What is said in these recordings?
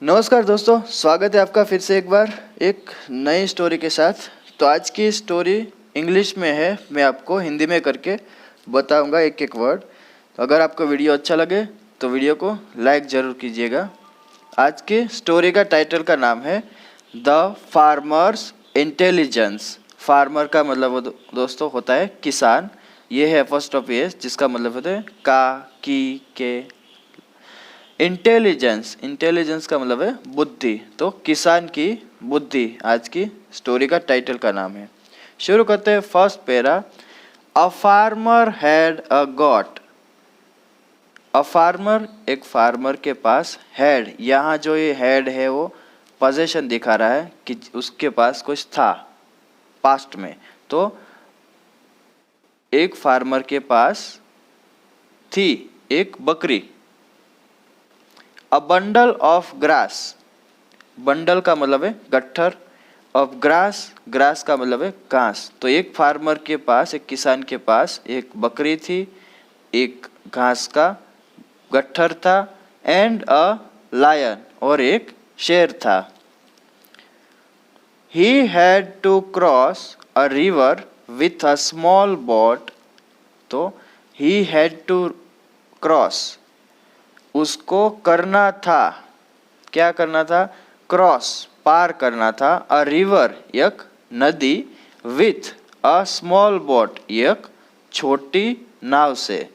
नमस्कार दोस्तों, स्वागत है आपका फिर से एक बार एक नई स्टोरी के साथ। तो आज की स्टोरी इंग्लिश में है, मैं आपको हिंदी में करके बताऊंगा एक एक वर्ड। तो अगर आपको वीडियो अच्छा लगे तो वीडियो को लाइक ज़रूर कीजिएगा। आज की स्टोरी का टाइटल का नाम है द फार्मर्स इंटेलिजेंस। फार्मर का मतलब दोस्तों होता है किसान। ये है फर्स्ट ऑफ एस, जिसका मतलब होता है का, की, के। इंटेलिजेंस का मतलब है बुद्धि। तो किसान की बुद्धि आज की स्टोरी का टाइटल का नाम है। शुरू करते हैं first para. A farmer had a got. A farmer, एक फार्मर के पास हैड, यहाँ जो ये हैड है वो पोजेशन दिखा रहा है कि उसके पास कुछ था पास्ट में। तो एक फार्मर के पास थी एक बकरी। A bundle of grass. Bundle का मतलब है गट्ठर, ऑफ ग्रास, ग्रास का मतलब है घास। तो एक फार्मर के पास, एक किसान के पास एक बकरी थी, एक घास का गट्ठर था, एंड अ लायन, और एक शेर था। He had to cross a river with a small boat. तो ही हैड टू क्रॉस, उसको करना था, क्या करना था? क्रॉस, पार करना था। अ रिवर, एक नदी, विथ अ स्मॉल बोट, एक छोटी नाव से।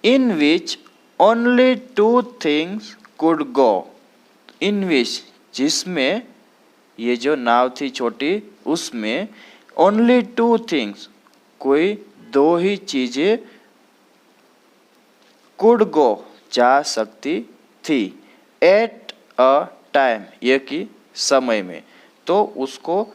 In which only two things could go. In which, जिसमें ये जो नाव थी छोटी, उसमें ओनली टू थिंग्स, कोई दो ही चीजें, कुड गो, जा सकती थी। एट अ टाइम, यह कि समय में। तो उसको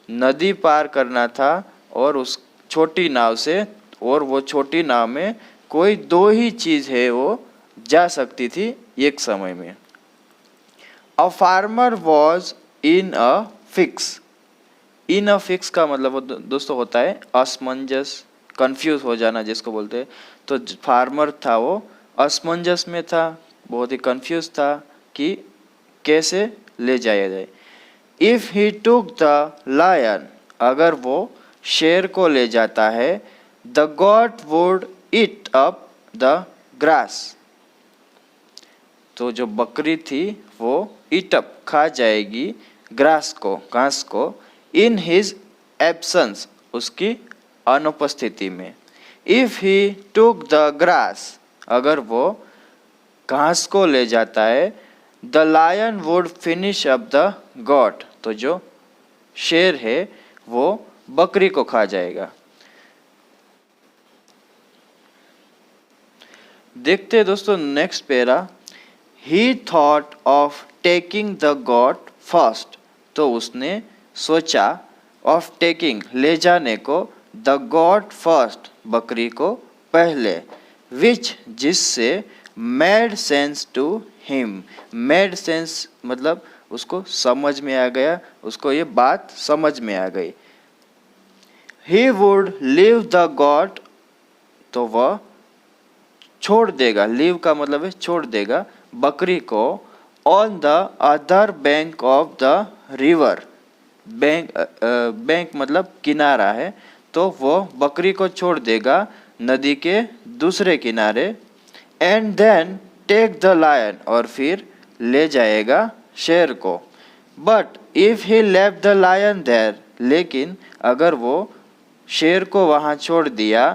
नदी पार करना था और उस छोटी नाव से, और वो छोटी नाव में कोई दो ही चीज है वो जा सकती थी एक समय में। A farmer was in a fix. In a fix का मतलब दोस्तों होता है असमंजस, कंफ्यूज हो जाना जिसको बोलते हैं। तो फार्मर था वो असमंजस में था, बहुत ही कंफ्यूज था कि कैसे ले जाया जाए। If he took the lion, अगर वो शेर को ले जाता है, the goat would eat up the grass. तो जो बकरी थी वो ईट अप, खा जाएगी, ग्रास को, घास को, इन हिज एब्सेंस, उसकी अनुपस्थिति में। If he took the grass, अगर वो घास को ले जाता है, the lion would finish up the goat, तो जो शेर है वो बकरी को खा जाएगा। देखते हैं दोस्तों next para. He thought of taking the got first. तो उसने सोचा, ऑफ टेकिंग, ले जाने को, द गॉट फर्स्ट, बकरी को पहले, विच, जिससे, made sense to him. Made sense मतलब उसको समझ में आ गया, उसको ये बात समझ में आ गई। He would leave the God, तो वह छोड़ देगा, लीव का मतलब है छोड़ देगा, बकरी को, on the other bank of the river. Bank, bank मतलब किनारा है, तो वो बकरी को छोड़ देगा नदी के दूसरे किनारे। And then take the lion, और फिर ले जाएगा शेर को। But if he left the lion there, लेकिन अगर वो शेर को वहाँ छोड़ दिया,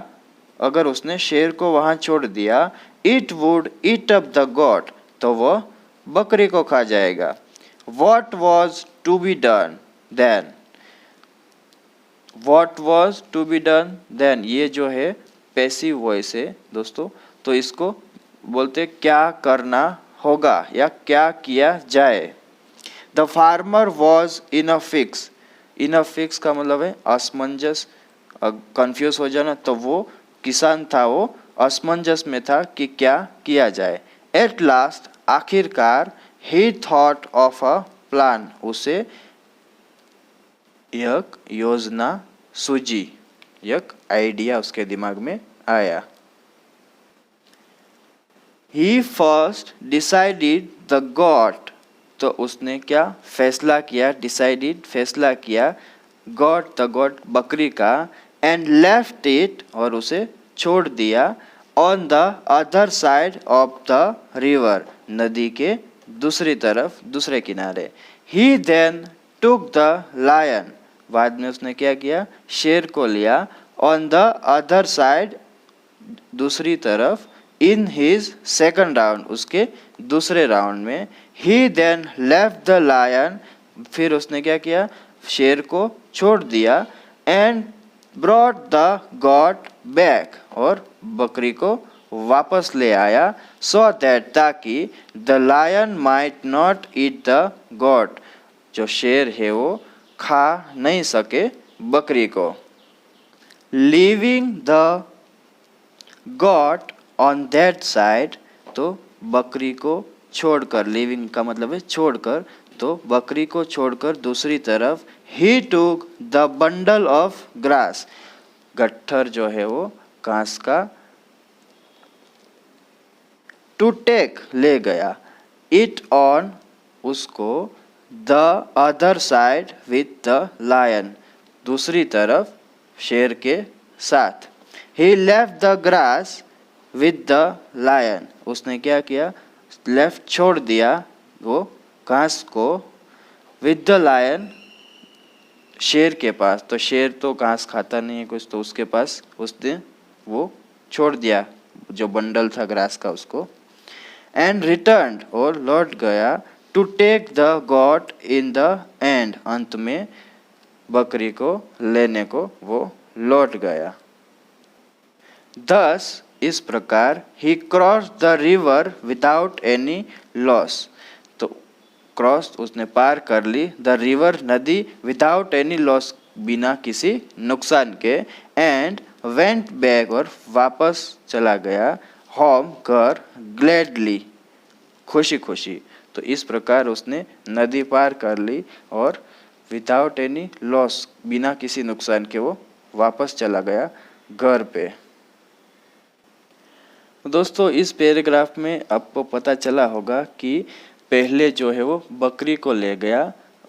अगर उसने शेर को वहाँ छोड़ दिया, it would eat up the goat, तो वह बकरी को खा जाएगा। What was to be done then. What was to be done then, ये जो है पैसिव वॉइस है दोस्तों, तो इसको बोलते क्या करना होगा या क्या किया जाए। The farmer was in a fix. In a fix का मतलब है असमंजस, कंफ्यूज हो जाना। तो वो किसान था, वो असमंजस में था कि क्या किया जाए। एट लास्ट, आखिरकार, ही थॉट ऑफ अ प्लान, उसे एक योजना सूझी, एक आइडिया उसके दिमाग में आया। He first decided the got, तो उसने क्या फैसला किया, डिसाइडेड फैसला किया, गॉट द गॉट बकरी का, एंड लेफ्ट इट और उसे छोड़ दिया, on the other side of the river नदी के दूसरी तरफ दूसरे किनारे। ही देन टुक द लायन बाद में उसने क्या किया, शेर को लिया, ऑन द अदर साइड दूसरी तरफ, इन हिज सेकंड राउंड उसके दूसरे राउंड में। He then left the lion फिर उसने क्या किया, शेर को छोड़ दिया, and brought the goat back और बकरी को वापस ले आया, सो दैट ताकि the lion might not eat the goat जो शेर है वो खा नहीं सके बकरी को। Leaving the goat on that side तो बकरी को छोड़कर, लिविंग का मतलब है छोड़कर, तो बकरी को छोड़कर दूसरी तरफ, ही took the bundle of grass गट्ठर जो है वो घास का, टू टेक ले गया, इट ऑन उसको, the other side with the lion दूसरी तरफ शेर के साथ। He left the grass with the lion उसने क्या किया, लेफ्ट छोड़ दिया वो घास को, विथ द लायन शेर के पास, तो शेर तो घास खाता नहीं है कुछ, तो उसके पास उसने वो छोड़ दिया जो बंडल था ग्रास का उसको। एंड रिटर्न और लौट गया, to take the goat in the end अंत में बकरी को लेने को वो लौट गया। Thus इस प्रकार he crossed the river without any loss तो क्रॉस उसने पार कर ली, द रिवर नदी, विदाउट एनी लॉस बिना किसी नुकसान के, एंड वेंट बैक और वापस चला गया, होम घर, ग्लैडली खुशी खुशी। तो इस प्रकार उसने नदी पार कर ली और विदाउट एनी लॉस बिना किसी नुकसान के वो वापस चला गया घर पे। दोस्तों इस पैराग्राफ में आपको पता चला होगा कि पहले जो है वो बकरी को ले गया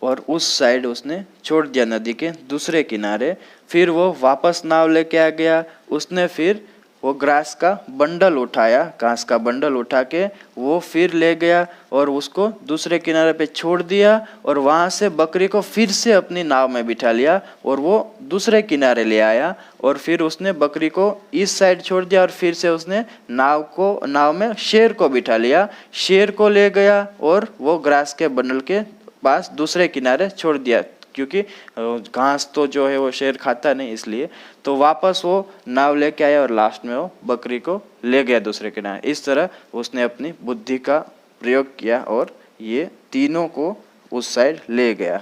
और उस साइड उसने छोड़ दिया नदी के दूसरे किनारे, फिर वो वापस नाव लेके आ गया, उसने फिर वो ग्रास का बंडल उठाया, घास का बंडल उठा के वो फिर ले गया और उसको दूसरे किनारे पे छोड़ दिया, और वहाँ से बकरी को फिर से अपनी नाव में बिठा लिया और वो दूसरे किनारे ले आया, और फिर उसने बकरी को इस साइड छोड़ दिया और फिर से उसने नाव में शेर को बिठा लिया, शेर को ले गया और वो ग्रास के बंडल के पास दूसरे किनारे छोड़ दिया, क्योंकि घास तो जो है वो शेर खाता नहीं इसलिए, तो वापस वो नाव लेके आया और लास्ट में वो बकरी को ले गया दूसरे किनारे। इस तरह उसने अपनी बुद्धि का प्रयोग किया और ये तीनों को उस साइड ले गया।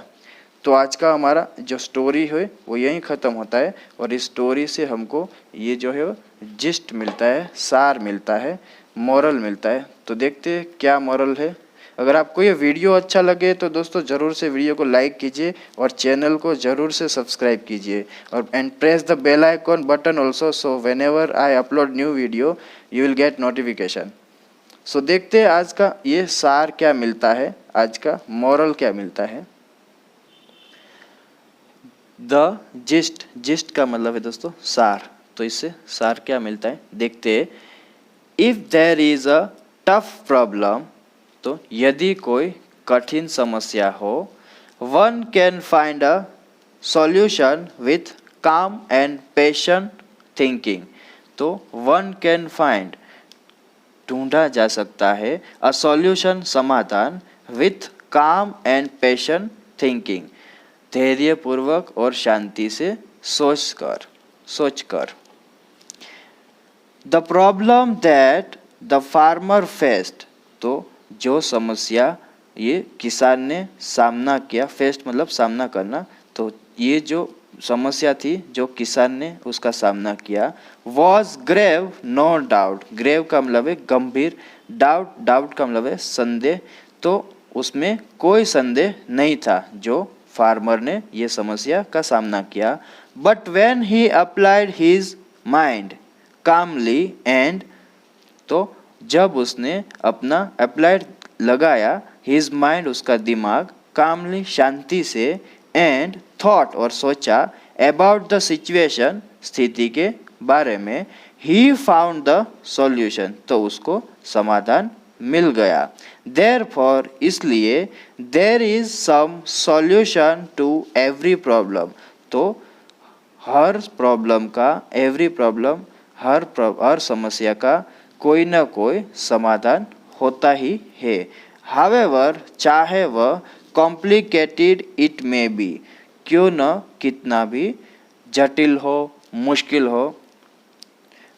तो आज का हमारा जो स्टोरी है वो यहीं ख़त्म होता है, और इस स्टोरी से हमको ये जो है जिस्ट मिलता है, सार मिलता है, मॉरल मिलता है। तो देखते हैं क्या मॉरल है। अगर आपको ये वीडियो अच्छा लगे तो दोस्तों ज़रूर से वीडियो को लाइक कीजिए और चैनल को ज़रूर से सब्सक्राइब कीजिए, और and press the bell icon button also, so whenever I upload new video you will get notification. So देखते हैं आज का ये सार क्या मिलता है, आज का मॉरल क्या मिलता है। द जिस्ट, जिस्ट का मतलब है दोस्तों सार, तो इससे सार क्या मिलता है देखते हैं। If there is a tough problem तो यदि कोई कठिन समस्या हो, one can find a solution with calm and patient thinking, तो वन कैन फाइंड ढूंढा जा सकता है, अ सॉल्यूशन समाधान, with calm and patient thinking धैर्यपूर्वक और शांति से सोचकर। The problem that the farmer faced, तो जो समस्या ये किसान ने सामना किया, फेस्ट मतलब सामना करना, तो ये जो समस्या थी जो किसान ने उसका सामना किया, was grave no doubt, grave का मतलब है गंभीर, डाउट का मतलब है संदेह, तो उसमें कोई संदेह नहीं था जो फार्मर ने ये समस्या का सामना किया। But when he applied his mind calmly and, तो जब उसने अपना अप्लाइड लगाया हिज माइंड उसका दिमाग कामली शांति से एंड थॉट और सोचा अबाउट द सिचुएशन स्थिति के बारे में ही फाउंड द सॉल्यूशन तो उसको समाधान मिल गया। देयरफॉर इसलिए there is some solution to every problem तो हर प्रॉब्लम का एवरी प्रॉब्लम हर समस्या का कोई ना कोई समाधान होता ही है। हावेवर चाहे वह कॉम्प्लिकेटेड इट मे बी क्यों न कितना भी जटिल हो मुश्किल हो।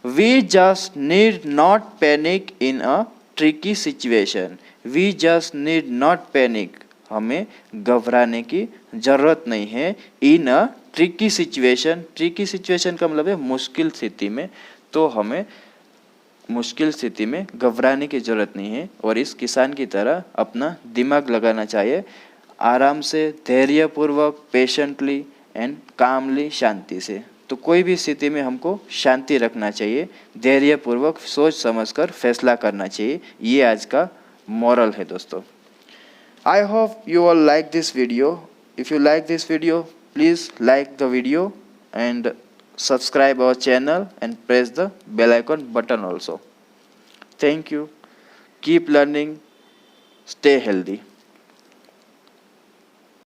We just need not panic in a tricky situation. We just need not panic हमें घबराने की ज़रूरत नहीं है। In a tricky situation tricky situation का मतलब है मुश्किल स्थिति में तो हमें मुश्किल स्थिति में घबराने की ज़रूरत नहीं है और इस किसान की तरह अपना दिमाग लगाना चाहिए आराम से धैर्यपूर्वक पेशेंटली एंड कामली शांति से। तो कोई भी स्थिति में हमको शांति रखना चाहिए धैर्यपूर्वक सोच समझकर फैसला करना चाहिए। ये आज का मॉरल है दोस्तों। I hope you all like this video. If you like this video please like the video and subscribe our channel and press the bell icon button also. Thank you. Keep learning. Stay healthy.